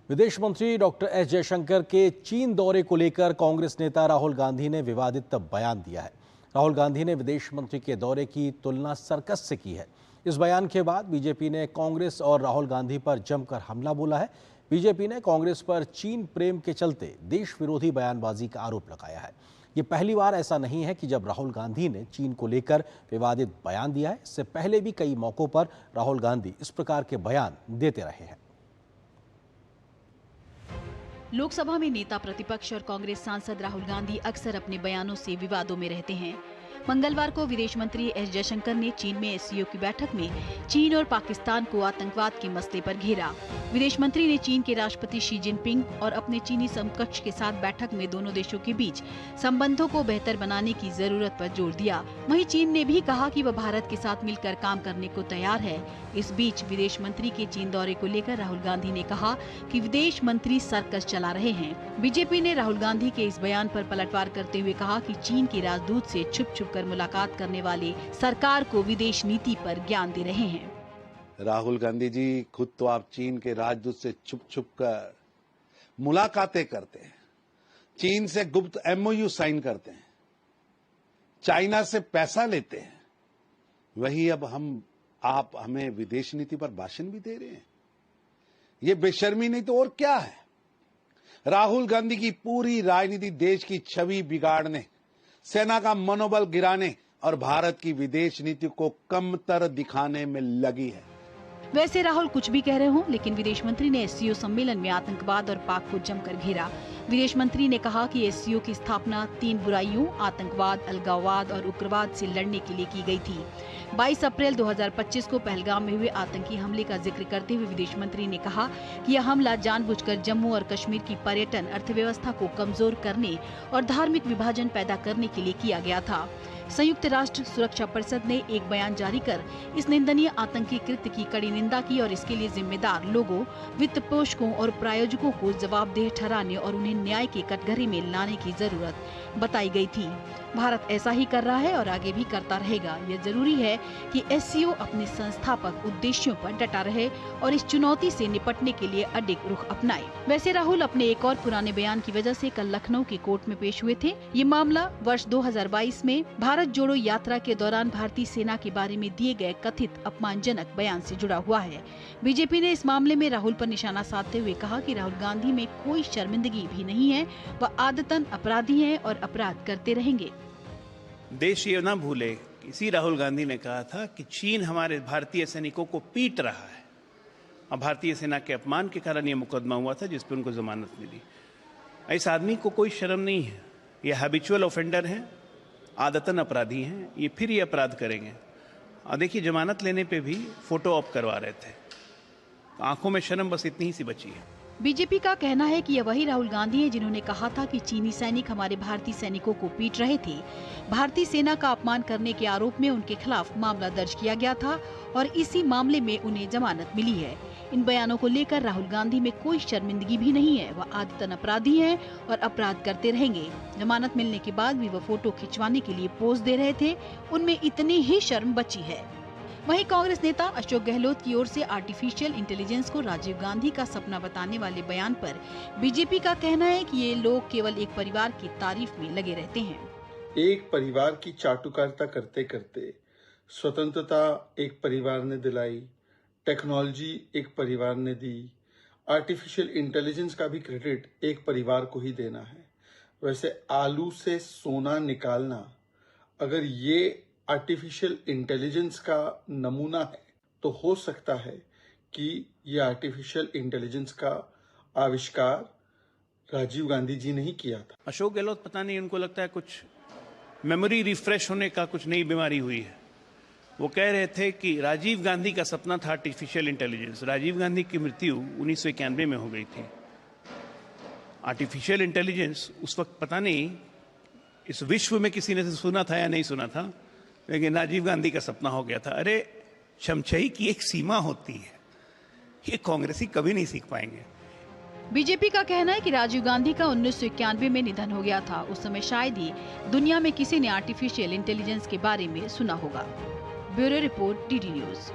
विदेश मंत्री doctor S Jaishankar के चीन दौरे को लेकर कांग्रेस नेता राहुल गांधी ने विवादित बयान दिया है। राहुल गांधी ने विदेश मंत्री के दौरे की तुलना सर्कस से की है। इस बयान के बाद बीजेपी ने कांग्रेस और राहुल गांधी पर जमकर हमला बोला है। बीजेपी ने कांग्रेस पर चीन प्रेम के चलते देश विरोधी बयानबाजी का आरोप लगाया है। ये पहली बार ऐसा नहीं है कि जब राहुल गांधी ने चीन को लेकर विवादित बयान दिया है। इससे पहले भी कई मौकों पर राहुल गांधी इस प्रकार के बयान देते रहे हैं। लोकसभा में नेता प्रतिपक्ष और कांग्रेस सांसद राहुल गांधी अक्सर अपने बयानों से विवादों में रहते हैं। मंगलवार को विदेश मंत्री एस जयशंकर ने चीन में एससीओ की बैठक में चीन और पाकिस्तान को आतंकवाद के मसले पर घेरा। विदेश मंत्री ने चीन के राष्ट्रपति शी जिनपिंग और अपने चीनी समकक्ष के साथ बैठक में दोनों देशों के बीच संबंधों को बेहतर बनाने की जरूरत पर जोर दिया। वहीं चीन ने भी कहा कि वह भारत के साथ मिलकर काम करने को तैयार है। इस बीच विदेश मंत्री के चीन दौरे को लेकर राहुल गांधी ने कहा कि विदेश मंत्री सर्कस चला रहे हैं। बीजेपी ने राहुल गांधी के इस बयान पर पलटवार करते हुए कहा कि चीन के राजदूत से छुप छुप कर मुलाकात करने वाले सरकार को विदेश नीति पर ज्ञान दे रहे हैं। राहुल गांधी जी खुद तो आप चीन के राजदूत से छुप छुप कर मुलाकातें करते हैं, चीन से गुप्त एमओयू साइन करते हैं, चाइना से पैसा लेते हैं। वही अब आप हमें विदेश नीति पर भाषण भी दे रहे हैं। ये बेशर्मी नहीं तो और क्या है। राहुल गांधी की पूरी राजनीति देश की छवि बिगाड़ने, सेना का मनोबल गिराने और भारत की विदेश नीति को कमतर दिखाने में लगी है। वैसे राहुल कुछ भी कह रहे हों, लेकिन विदेश मंत्री ने एससीओ सम्मेलन में आतंकवाद और पाक को जमकर घेरा। विदेश मंत्री ने कहा कि एससीओ की स्थापना 3 बुराइयों आतंकवाद, अलगाववाद और उग्रवाद से लड़ने के लिए की गई थी। 22 अप्रैल 2025 को पहलगाम में हुए आतंकी हमले का जिक्र करते हुए विदेश मंत्री ने कहा कि यह हमला जानबूझकर जम्मू और कश्मीर की पर्यटन अर्थव्यवस्था को कमजोर करने और धार्मिक विभाजन पैदा करने के लिए किया गया था। संयुक्त राष्ट्र सुरक्षा परिषद ने एक बयान जारी कर इस निंदनीय आतंकी कृत्य की कड़ी निंदा की और इसके लिए जिम्मेदार लोगों, वित्त पोषकों और प्रायोजकों को जवाबदेह ठहराने और उन्हें न्याय के कटघरे में लाने की जरूरत बताई गई थी। भारत ऐसा ही कर रहा है और आगे भी करता रहेगा। यह जरूरी है कि एससीओ अपने संस्थापक उद्देश्यों पर डटा रहे और इस चुनौती से निपटने के लिए अडिग रुख अपनाए। वैसे राहुल अपने एक और पुराने बयान की वजह से कल लखनऊ की कोर्ट में पेश हुए थे। ये मामला वर्ष 2022 में भारत जोड़ो यात्रा के दौरान भारतीय सेना के बारे में दिए गए कथित अपमानजनक बयान से जुड़ा हुआ है। बीजेपी ने इस मामले में राहुल पर निशाना साधते हुए कहा कि राहुल गांधी में कोई शर्मिंदगी भी नहीं है, वह आदतन अपराधी हैं और अपराध करते रहेंगे। देश ये ना भूले, इसी राहुल गांधी ने कहा था कि चीन हमारे भारतीय सैनिकों को पीट रहा है और भारतीय सेना के अपमान के कारण ये मुकदमा हुआ था जिस पर उनको जमानत मिली। इस आदमी को कोई शर्म नहीं है। ये हैबिचुअल ऑफेंडर हैं, आदतन अपराधी हैं, ये फिर ये अपराध करेंगे। और देखिए जमानत लेने पे भी फोटो ऑप करवा रहे थे। आंखों में शर्म बस इतनी ही सी बची है। बीजेपी का कहना है कि यह वही राहुल गांधी है जिन्होंने कहा था कि चीनी सैनिक हमारे भारतीय सैनिकों को पीट रहे थे। भारतीय सेना का अपमान करने के आरोप में उनके खिलाफ मामला दर्ज किया गया था और इसी मामले में उन्हें जमानत मिली है। इन बयानों को लेकर राहुल गांधी में कोई शर्मिंदगी भी नहीं है, वह आदतन अपराधी हैं और अपराध करते रहेंगे। जमानत मिलने के बाद भी वह फोटो खिंचवाने के लिए पोज दे रहे थे, उनमें इतनी ही शर्म बची है। वहीं कांग्रेस नेता अशोक गहलोत की ओर से आर्टिफिशियल इंटेलिजेंस को राजीव गांधी का सपना बताने वाले बयान पर बीजेपी का कहना है कि ये लोग केवल एक परिवार की तारीफ में लगे रहते हैं। एक परिवार की चाटुकारिता करते करते स्वतंत्रता एक परिवार ने दिलाई, टेक्नोलॉजी एक परिवार ने दी, आर्टिफिशियल इंटेलिजेंस का भी क्रेडिट एक परिवार को ही देना है। वैसे आलू से सोना निकालना अगर ये आर्टिफिशियल इंटेलिजेंस का नमूना है तो हो सकता है कि ये आर्टिफिशियल इंटेलिजेंस का आविष्कार राजीव गांधी जी ने ही किया था। अशोक गहलोत पता नहीं, उनको लगता है कुछ मेमोरी रिफ्रेश होने का कुछ नई बीमारी हुई है। वो कह रहे थे कि राजीव गांधी का सपना था आर्टिफिशियल इंटेलिजेंस। राजीव गांधी की मृत्यु 1991 में हो गई थी। आर्टिफिशियल इंटेलिजेंस उस वक्त पता नहीं इस विश्व में किसी ने सुना था या नहीं सुना था, लेकिन राजीव गांधी का सपना हो गया था। अरे चमचई की एक सीमा होती है, ये कांग्रेसी कभी नहीं सीख पाएंगे। बीजेपी का कहना है कि राजीव गांधी का 1991 में निधन हो गया था। उस समय शायद ही दुनिया में किसी ने आर्टिफिशियल इंटेलिजेंस के बारे में सुना होगा। Bureau report, DD news.